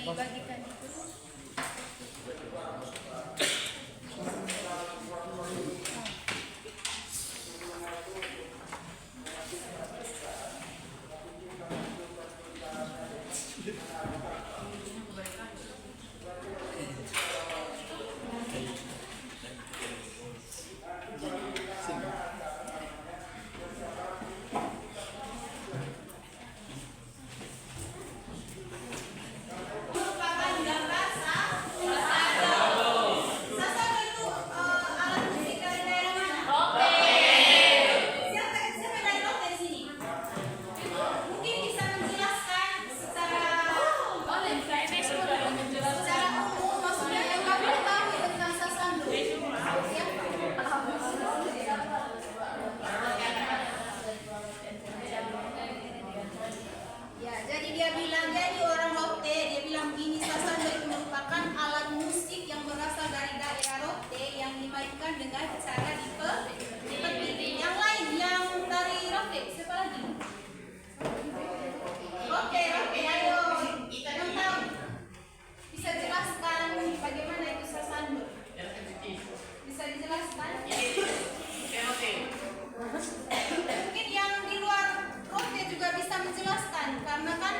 dibagikan itu. Jadi orang Rote, dia bilang gini, sasando itu merupakan alat musik yang berasal dari daerah Rote yang dimainkan dengan cara dipetik. Yang lain yang dari Rote, siapa lagi? Rote, ayo, yang tahu. Bisa jelaskan bagaimana itu sasando? Bisa dijelaskan? Mungkin yang di luar Rote juga bisa menjelaskan, karena kan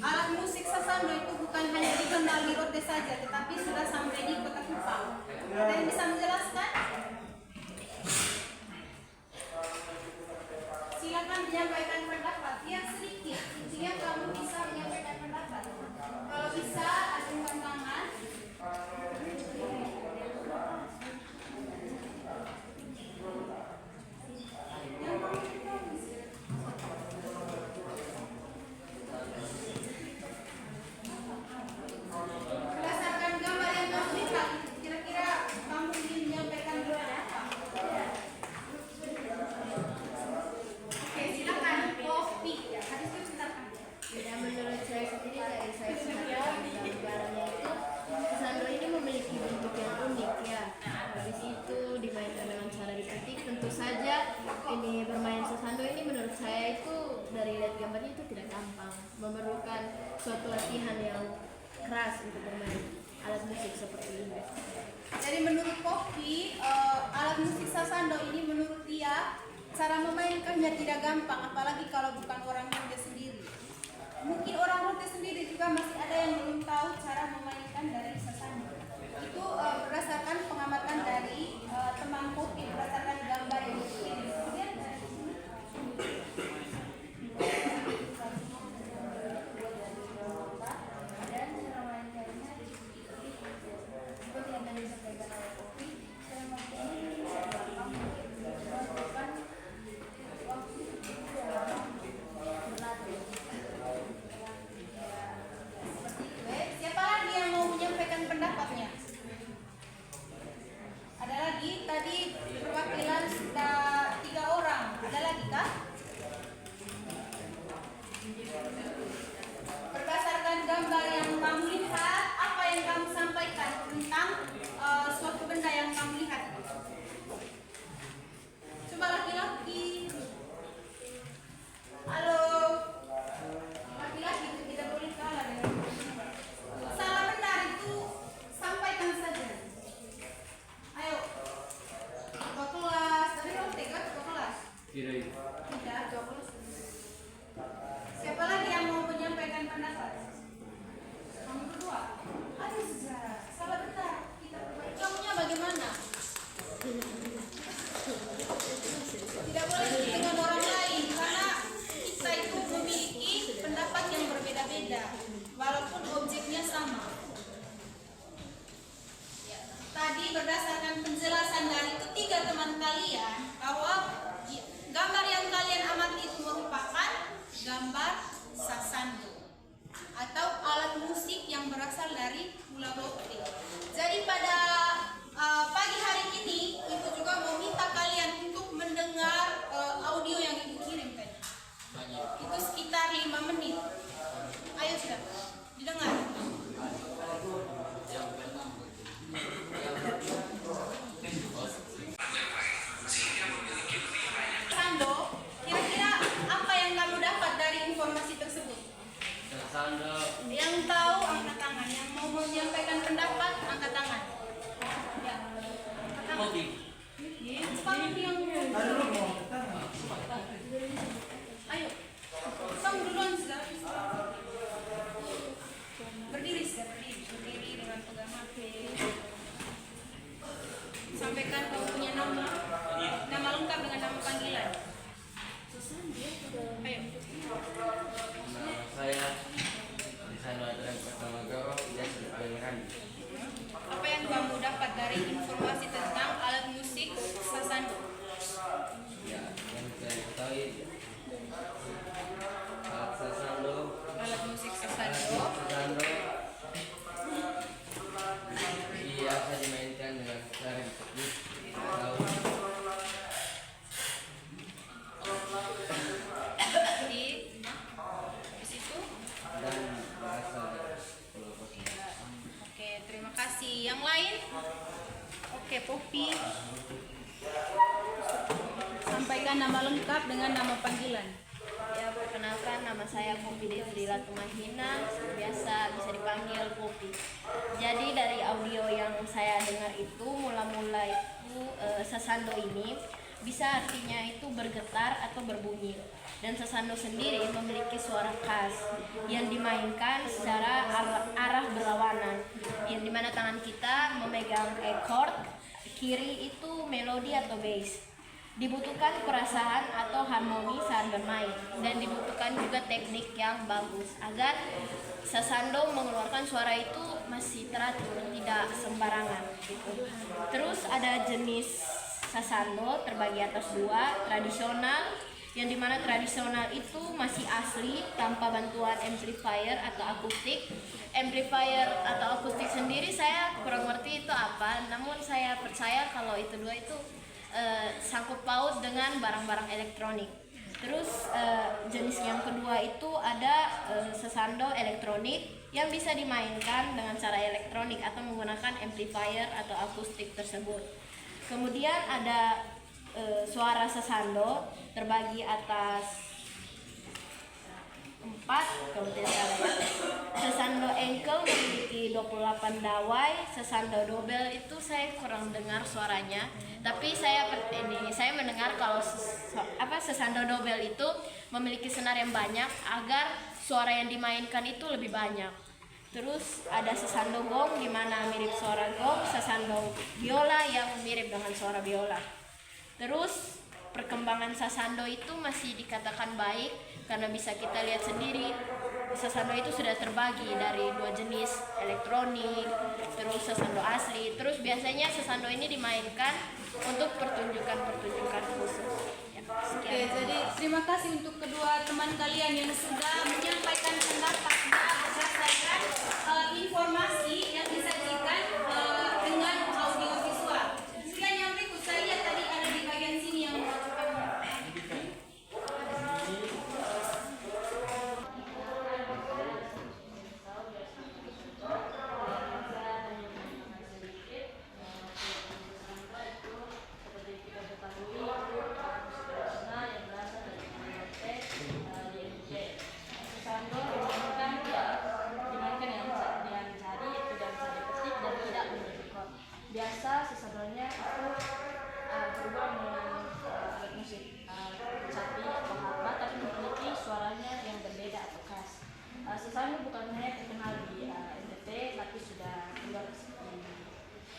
alat musik sasando itu bukan hanya dikenal di Rote saja, tetapi sudah sampai di Kota Kupang. Ada yang bisa menjelaskan? Silakan menyampaikan pendapat yang sedikit. Intinya kamu bisa menyampaikan pendapat. Kalau bisa, acungkan tangan. Berdasarkan gambar yang kamu lihat, kira-kira kamu ingin menyampaikan apa? Oke, silakan. Kopi. Habis itu silakan. Ya, menurut saya sendiri dari saya sendiri gambarnya itu sasando ini memiliki bentuk yang unik ya. Habis itu dimainkan dengan cara dipetik. Tentu saja ini bermain sasando ini menurut saya itu dari lihat gambarnya itu tidak gampang, memerlukan suatu latihan yang keras untuk bermain alat musik seperti ini. Jadi menurut Kopi, alat musik sasando ini menurut dia cara memainkannya tidak gampang, apalagi kalau bukan orang Rote sendiri. Mungkin orang Rote sendiri juga masih ada yang belum tahu cara memainkan dari sasando. Itu berdasarkan pengamatan dari teman Kopi, berdasarkan gambar yang dikirim. Kemudian dari sini. Dan cara mainkannya seperti yang tadi disampaikan oleh Kopi, cara mainkannya ini tidak gampang, memerlukan waktu dalam berlatih. Siapa lagi yang mau menyampaikan pendapatnya? Ada lagi? Tadi perwakilan sudah 3 orang. Ada lagi kah? Berdasarkan gambar yang kamu lihat, apa yang kamu sampaikan tentang suatu benda yang kamu lihat? Coba laki-laki. Halo. Laki-laki itu tidak boleh kalah dengan salah benar itu sampaikan saja. Ayo. Coba kelas. Tadi kamu tegas coba kelas. Tidak. Coba kelas. Siapa lagi yang mau menyampaikan pendapat? Kamu berdua. Aduh, salah benar. Kita perbaiki. Kamunya bagaimana? Tidak boleh dengan orang lain, karena kita itu memiliki pendapat yang berbeda-beda, walaupun objeknya sama. Ya, tadi berdasarkan penjelasan dari ketiga teman kalian, bahwa gambar yang kalian amati itu merupakan gambar sasando atau alat musik yang berasal dari Pulau Rote. Jadi pada pagi hari ini Ibu juga mau minta kalian untuk mendengar audio yang Ibu kirim tadi. Itu sekitar 5 menit. Ayo sudah didengar. Sando, kira-kira apa yang kamu dapat dari informasi tersebut? Sasando Yang tahu Ayo, kamu duluan sudah. Berdiri sudah, berdiri dengan pegang HP. Sampaikan kamu punya nama lengkap dengan nama panggilan. Ayo. Nama saya Lisano Adrian Pertamagoro, biasa dipanggil Randi. Apa yang kamu dapat dari informasi tentang alat musik sasando? Ya, yang saya ketahui alat sasando Alat musik sasando biasa dimainkan dengan cara ditekuk atau di situ. dan berasal dari Pulau Kosong. Oke, terima kasih. Yang lain? Oke, Poppy. Sampaikan nama lengkap dengan nama panggilan. Ya, perkenalkan nama saya Poppy Devrila Tumahina, biasa bisa dipanggil Poppy. Jadi dari audio yang saya dengar itu mula-mula itu sasando ini bisa artinya itu bergetar atau berbunyi. Dan sasando sendiri memiliki suara khas yang dimainkan secara arah berlawanan, yang dimana tangan kita memegang chord, kiri itu melodi atau bass. Dibutuhkan perasaan atau harmoni saat bermain, dan dibutuhkan juga teknik yang bagus agar sasando mengeluarkan suara itu masih teratur, tidak sembarangan gitu. Terus ada jenis sasando terbagi atas dua, tradisional, yang dimana tradisional itu masih asli tanpa bantuan amplifier atau akustik. Amplifier atau akustik sendiri saya kurang ngerti itu apa, namun saya percaya kalau itu dua itu sangkut paut dengan barang-barang elektronik. Terus jenis yang kedua itu ada sasando elektronik yang bisa dimainkan dengan cara elektronik atau menggunakan amplifier atau akustik tersebut. Kemudian ada suara sasando terbagi atas 4 kalau tidak salah. Sasando engkel memiliki 28 dawai, sasando dobel itu saya kurang dengar suaranya, tapi saya mendengar kalau sasando dobel itu memiliki senar yang banyak agar suara yang dimainkan itu lebih banyak. Terus ada sasando gong di mana mirip suara gong, sasando biola yang mirip dengan suara biola. Terus perkembangan sasando itu masih dikatakan baik karena bisa kita lihat sendiri sasando itu sudah terbagi dari 2 jenis, elektronik, terus sasando asli. Terus biasanya sasando ini dimainkan untuk pertunjukan-pertunjukan khusus. Ya, Oke, jadi terima kasih untuk kedua teman kalian yang sudah menyampaikan pendapatnya berdasarkan informasi yang disajikan dengan audio visual. Sekian yang berikut, saya lihat tadi ada di bagian sini yang biasa sebenarnya itu berubah dengan alat musik sapi atau harpa, tapi memiliki suaranya yang berbeda atau khas. Sasando bukan hanya terkenal di NTT, tapi sudah keluar di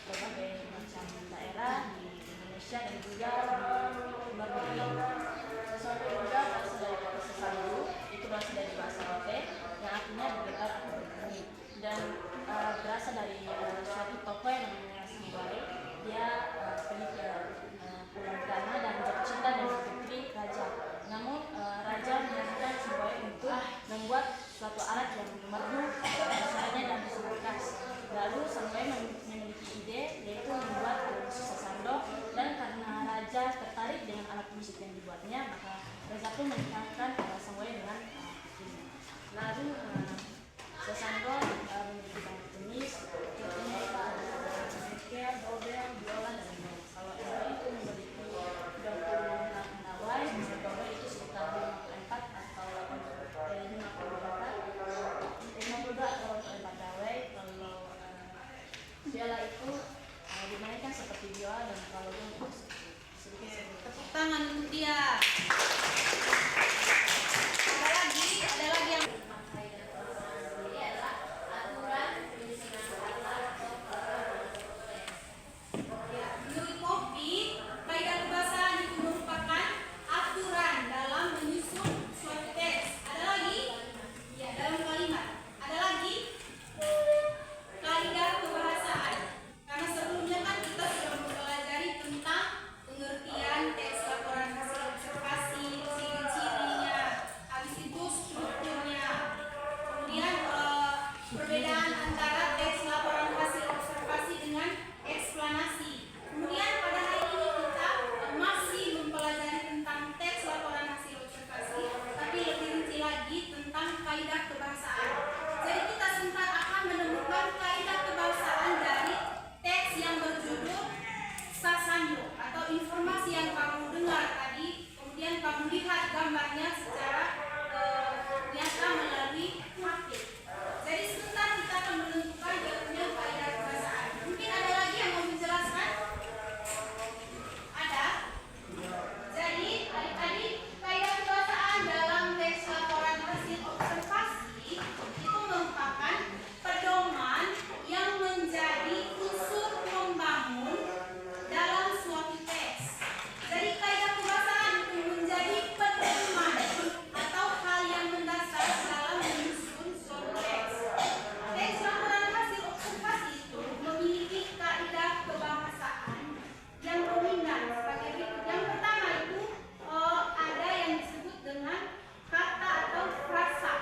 berbagai macam daerah di Indonesia dan juga di luar negeri. Sasando juga berasal dari kata sasando, itu berasal dari bahasa Rote yang artinya bergetar atau berbunyi, dan berasal dari suatu tokoh yang namanya Sanggare. Dia pergi ke Pulau Ghana dan jatuh cinta dengan putri raja. Namun raja menyarankan Sanggare untuk membuat suatu alat yang merdu suaranya dan sangat khas. Lalu Sanggare memiliki ide yaitu membuat alat musik sasando, dan karena raja perbedaan antara teks laporan hasil observasi dengan eksplanasi. Kemudian pada hari ini kita masih mempelajari tentang teks laporan hasil observasi, tapi lebih rinci lagi tentang kaidah kebahasaan. Jadi kita sebentar akan menemukan kaidah kebahasaan dari teks yang berjudul Sasando atau informasi yang kamu dengar tadi, kemudian kamu lihat gambarnya secara nyata melalui hapit. Jadi sebentar kita akan menentukan dia punya kaidah kebahasaan. Mungkin ada lagi yang mau menjelaskan? Ada? Jadi adik-adik, kaidah kebahasaan dalam teks laporan hasil observasi itu merupakan pedoman yang menjadi unsur pembangun dalam suatu teks. Jadi kaidah kebahasaan itu menjadi pedoman atau hal yang mendasar dalam menyusun suatu teks. Teks laporan hasil observasi itu memiliki kaidah kebahasaan yang dominan sebagai berikut. Yang pertama itu ada yang disebut dengan kata atau frasa.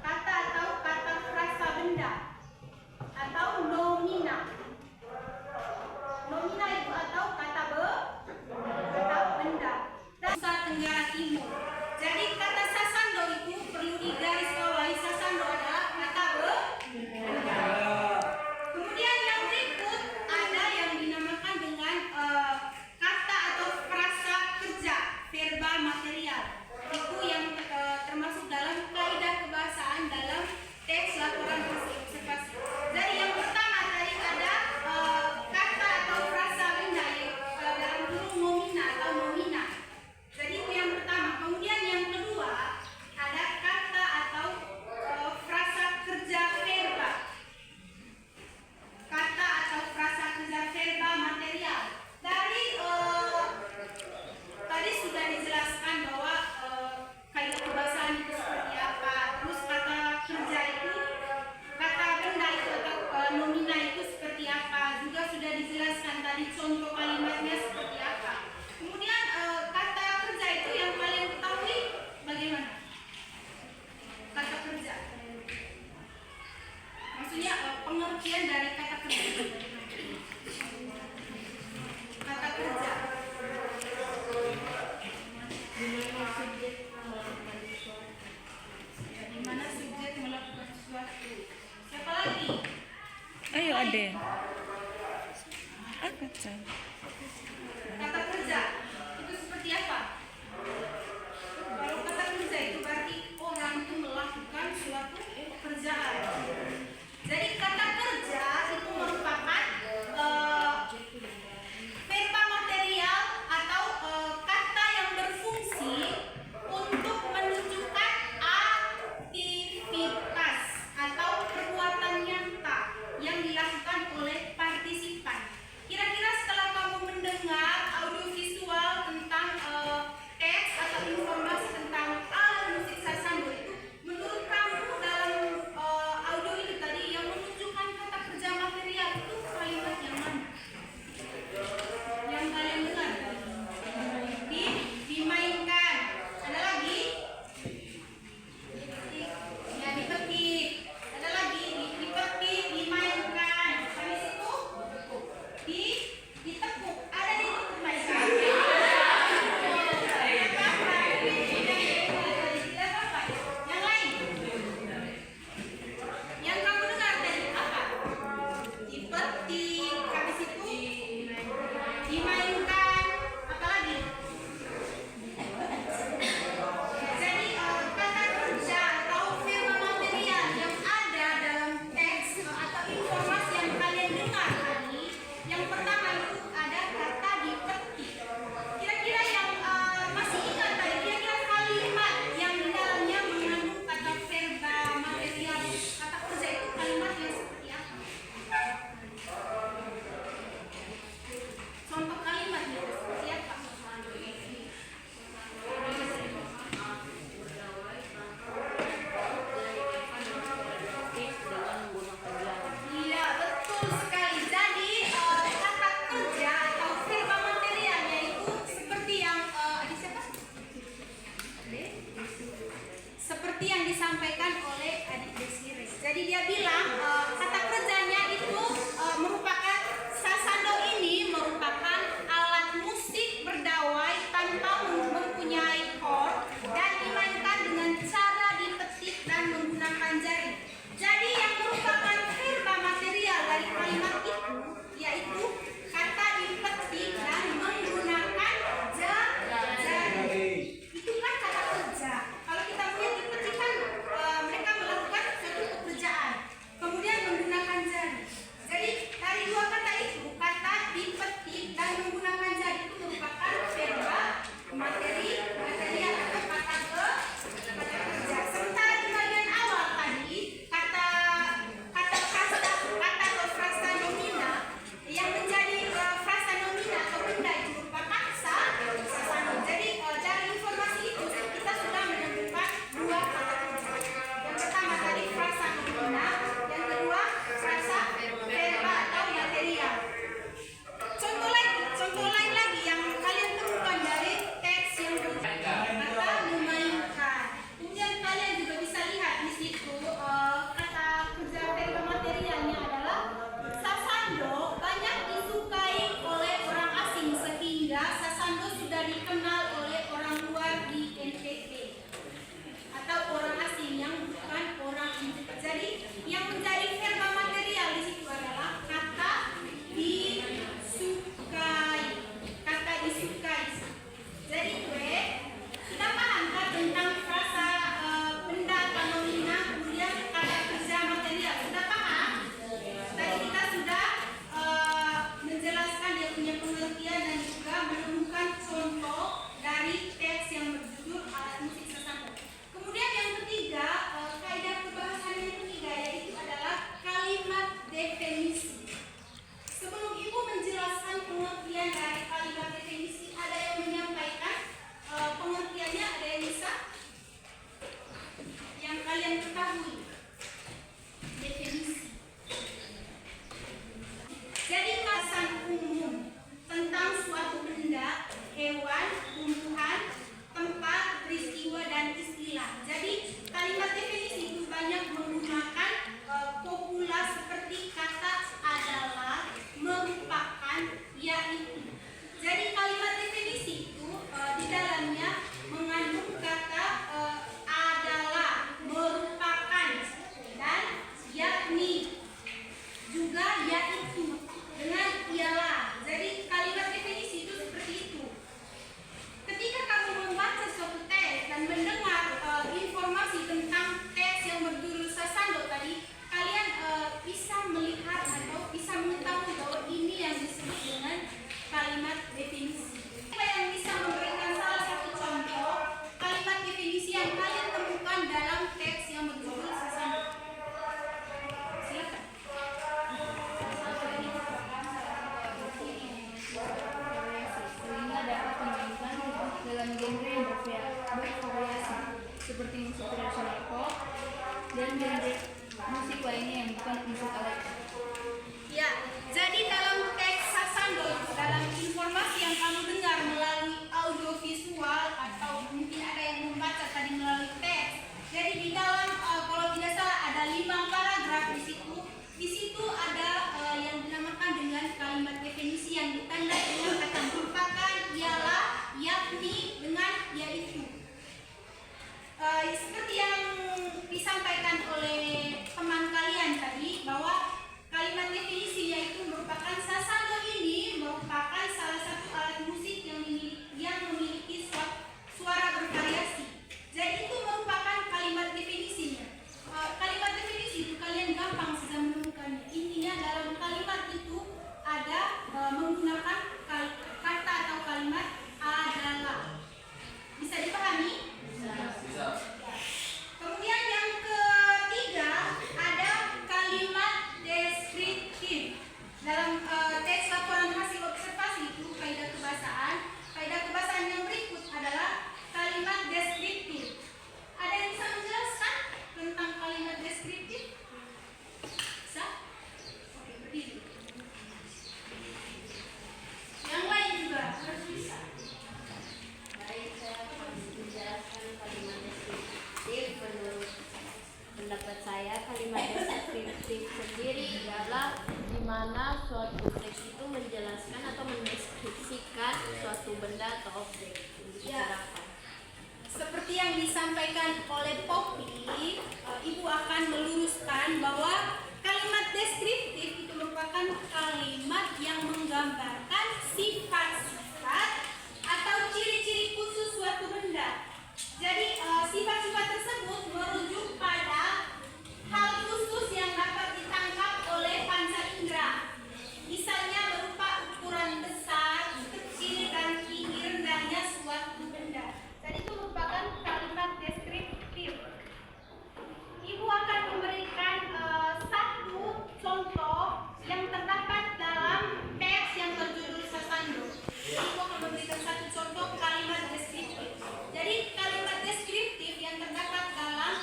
Kata atau kata frasa benda atau nomina. Nomina itu atau kata benda. Nusa Tenggara Timur. Jadi kata sasando itu perlu digarisbawahi. Sasando adalah kata benda. Kemudian yang berikut ada yang dinamakan dengan kata atau frasa kerja, verba material. Itu yang termasuk dalam kaidah kebahasaan dalam teks laporan hasil observasi. Jadi yang pertama tadi ada kata atau frasa benda yang dalam kurung nomina atau nomina. Jadi itu yang pertama. Kemudian yang kedua ada kata atau frasa kerja verba. Kata atau frasa kerja verba material. Dari tadi sudah dijelaskan bahwa kaidah kebahasaan itu seperti apa. Terus kata kerja itu, kata benda itu atau nomina itu seperti apa. Juga sudah dijelaskan tadi contoh kalimatnya seperti apa. Kemudian kata kerja itu yang kalian ketahui bagaimana? Kata kerja. Maksudnya pengertian dari kata kerja. Kata kerja. Di mana subjek melakukan sesuatu. Siapa lagi? Ayo Ade. Angkat saya. Kata kerja itu seperti apa? Kalau kata kerja itu berarti orang itu melakukan suatu pekerjaan. Jadi kata kerja itu merupakan verba material atau kata yang berfungsi untuk menunjukkan aktivitas atau perbuatan nyata yang dilakukan oleh partisipan. Kira-kira setelah kamu dan menggunakan jari. Jadi yang merupakan verba material dari kalimat itu yaitu kata dipetik dan menggunakan jari. Itu kan kata kerja. Kalau kita melihat dipetik kan mereka melakukan suatu pekerjaan, kemudian menggunakan jari. Jadi dari dua kata itu, kata dipetik dan menggunakan jari itu merupakan verba material atau kata kerja. Sementara di bagian awal tadi kata frasa nomina yang menjadi frasa nomina atau benda itu merupakan sasando. Jadi dari informasi itu kita sudah menemukan dua kata kerja. Yang pertama tadi frasa nomina, yang kedua frasa verba atau material. Contoh lain lagi yang kalian temukan dari teks yang kata memainkan. Kemudian kalian juga bisa lihat di situ kata kerja verba materialnya adalah sasando banyak disukai oleh orang asing sehingga sasando sudah dikenal oleh orang luar di NTT atau orang asing yang bukan orang NTT. Jadi yang menjadi verba material di situ adalah kata disukai. Kata disukai. Jadi kita paham kan tentang frasa benda atau nomina, kemudian kata kerja material. Sudah paham? Tadi kita sudah menjelaskan dia punya pengertian dan juga menemukan contoh dari teks yang berjudul alat musik sasando. Kemudian yang ketiga, kaidah kebahasaan yang ketiga yaitu adalah kalimat definisi. Sebelum Ibu menjelaskan pengertian dari kalimat definisi, ada yang menyampaikan pengertiannya, ada yang bisa yang kalian ketahui definisi. Jadi kasan umum tentang suatu benda, hewan, tumbuhan, tempat, peristiwa dan istilah. Jadi kalimat definisi itu banyak menggunakan kopula seperti kata adalah, merupakan, yaitu. Jadi kalimat definisi itu di dalamnya mengandung kata adalah, merupakan dan yakni, juga yaitu dengan ialah. Jadi kalimat definisi itu seperti itu. Ketika kamu membaca suatu teks dan mendengar informasi tentang teks yang berjudul sasando tadi, kalian bisa melihat atau bisa mengetahui bahwa ini yang disebut dengan kalimat definisi. Siapa yang bisa memberikan salah satu contoh kalimat definisi yang kalian temukan dalam teks yang berjudul sasando? Silakan. Sehingga dapat dimainkan dalam genre yang bervariasi seperti musik tradisional pop dan genre musik lainnya yang bukan musik elektronik. Ya, jadi dalam teks sasando, dalam informasi yang kamu dengar melalui audio visual atau mungkin ada yang membaca tadi melalui teks. Jadi di dalam kalau tidak salah ada 5 paragraf di situ. Di situ ada yang dinamakan dengan kalimat definisi yang ditandai dengan kata merupakan, ialah, yakni, dengan yaitu. Seperti yang disampaikan oleh teman kalian tadi bahwa kalimat definisi yaitu merupakan sasando ini merupakan salah satu alat musik yang memiliki suara bervariasi. Jadi itu merupakan kalimat definisinya. Kalimat definisi itu kalian gampang saja menemukannya. Intinya dalam kalimat itu ada menggunakan kata atau kalimat adalah. Bisa dipahami? Bisa. Kemudian yang ketiga ada kalimat deskriptif. Dalam teks laporan hasil observasi itu kaidah kebahasaan yang berikut adalah kalimat deskriptif. Ada yang bisa menjelaskan tentang kalimat deskriptif? Bisa? Oke, berdiri. Yang lain juga harus bisa. Baik, saya akan menjelaskan kalimat deskriptif. Menurut pendapat saya, kalimat deskriptif sendiri adalah di mana suatu teks itu menjelaskan atau mendeskripsikan suatu benda atau objek yang dibicarakan. seperti yang disampaikan oleh Poppy, Ibu akan meluruskan bahwa kalimat deskriptif itu merupakan kalimat yang menggambarkan sifat-sifat atau ciri-ciri khusus suatu benda. Jadi sifat-sifat tersebut merujuk pada hal khusus yang dapat ditangkap oleh panca indera. Misalnya berupa ukuran besar, kecil, dan tinggi rendahnya suatu benda. Jadi itu merupakan kalimat deskriptif. Ibu akan memberikan satu contoh yang terdapat dalam teks yang berjudul Sasando. Ibu akan memberikan satu contoh kalimat deskriptif. Jadi kalimat deskriptif yang terdapat dalam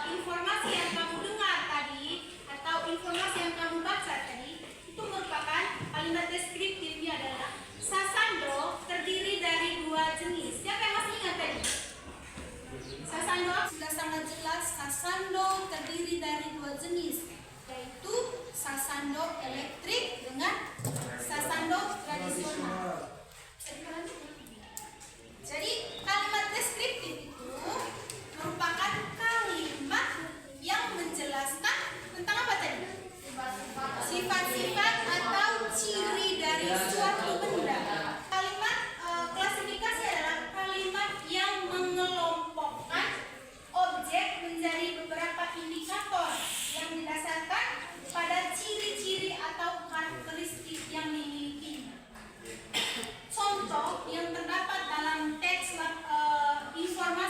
informasi yang kamu dengar tadi atau informasi yang kamu baca tadi itu merupakan kalimat deskriptifnya adalah Sasando terdiri dari 2 jenis. Siapa yang masih ingat tadi? Sasando sudah sangat jelas. Sasando terdiri dari 2 jenis, yaitu Sasando elektrik dengan Sasando tradisional. Jadi kalimat deskriptif itu merupakan kalimat yang menjelaskan tentang apa tadi? Sifat-sifat atau ciri dari suatu benda. Kalimat klasifikasi adalah kalimat yang mengelompokkan objek menjadi beberapa indikator yang didasarkan pada ciri-ciri atau karakteristik yang dimilikinya. Contoh yang terdapat dalam teks informasi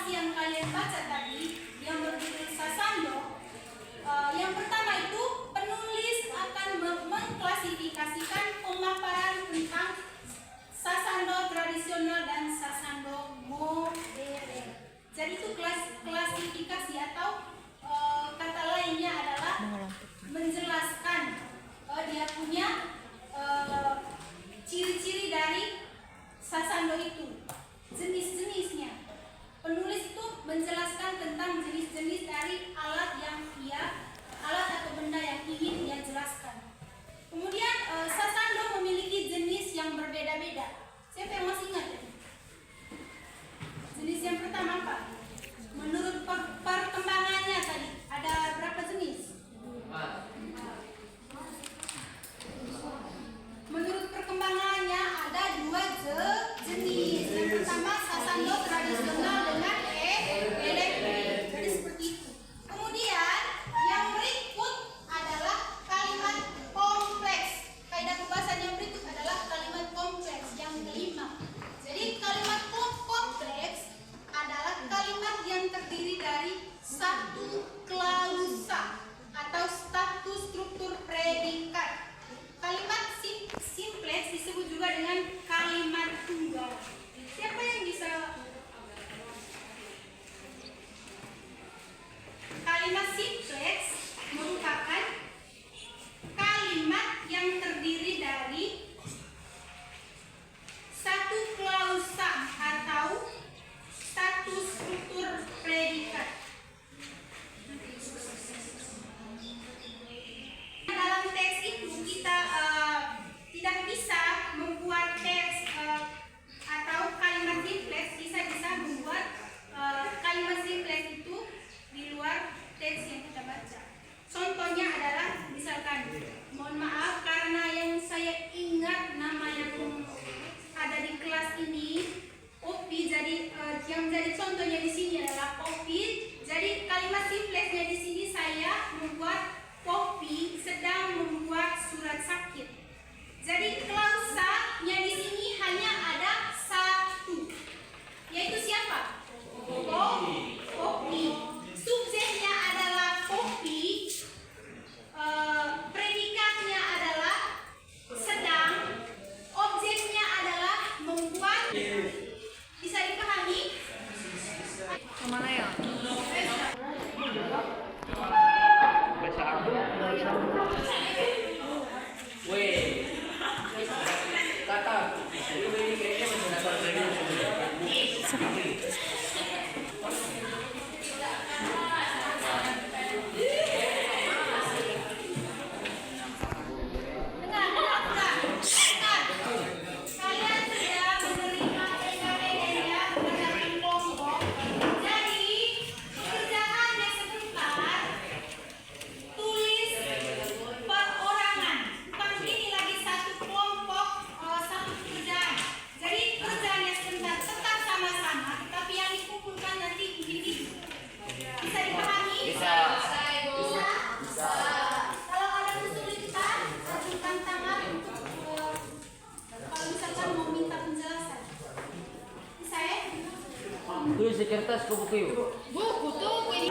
kertas ke buku yuk. Buku tuh ini.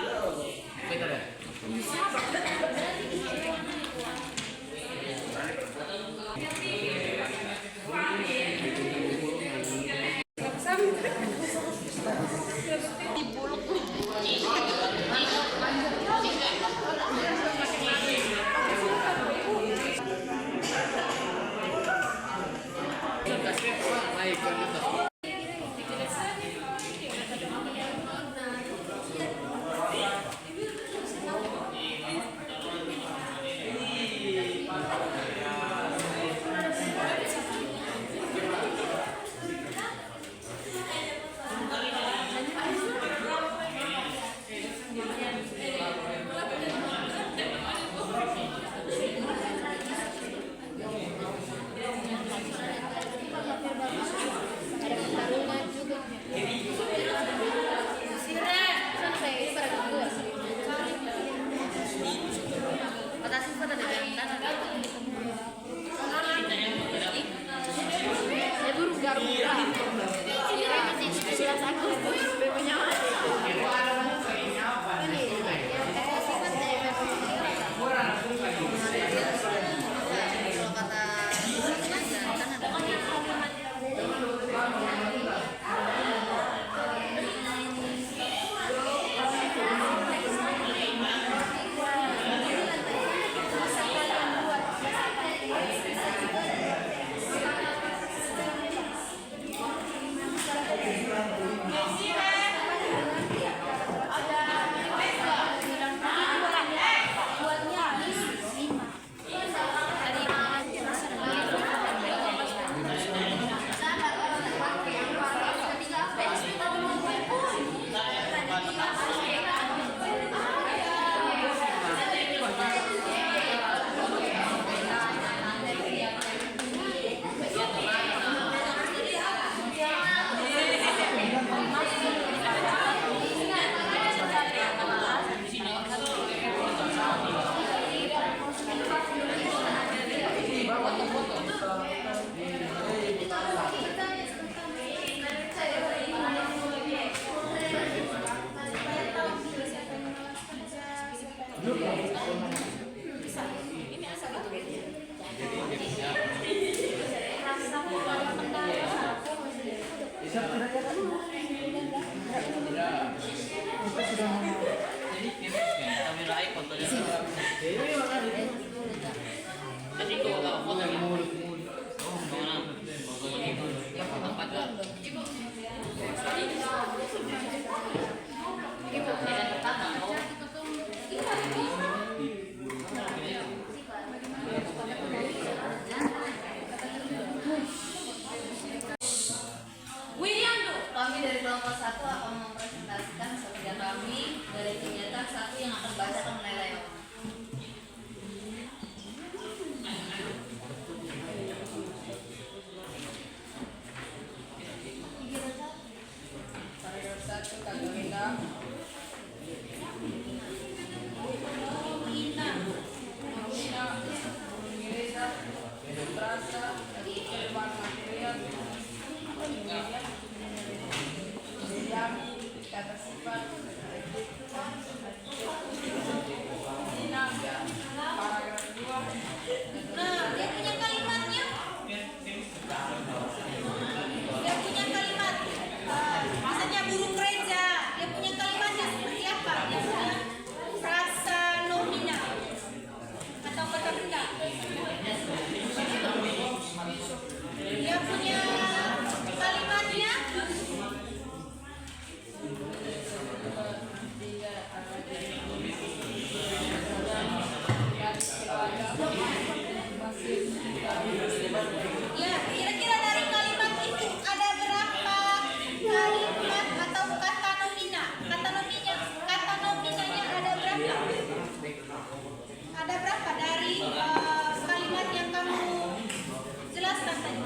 Kita deh. Ada pertarungan juga. Sampai pada kedua. Patasi pada dengan tanah. Ya buru garu. Ini masih sebelas aku. Punya mati. Kalau kata kami dari kelompok 1 akan mempresentasikan kerja kami dari kegiatan 1 yang akan bacakan menilai orang. Paragraf 1 kata kata sifat paragraf 2. Nah, dia punya kalimatnya. Dia punya kalimat. Misalnya burung gereja, dia punya kalimatnya seperti apa? Dia punya frasa nominal atau kata benda. Dia punya kalimatnya. Ya, kira-kira dari kalimat itu ada berapa kalimat atau kata nomina? Kata nominanya ada berapa? Ada berapa dari kalimat yang kamu jelaskan tadi?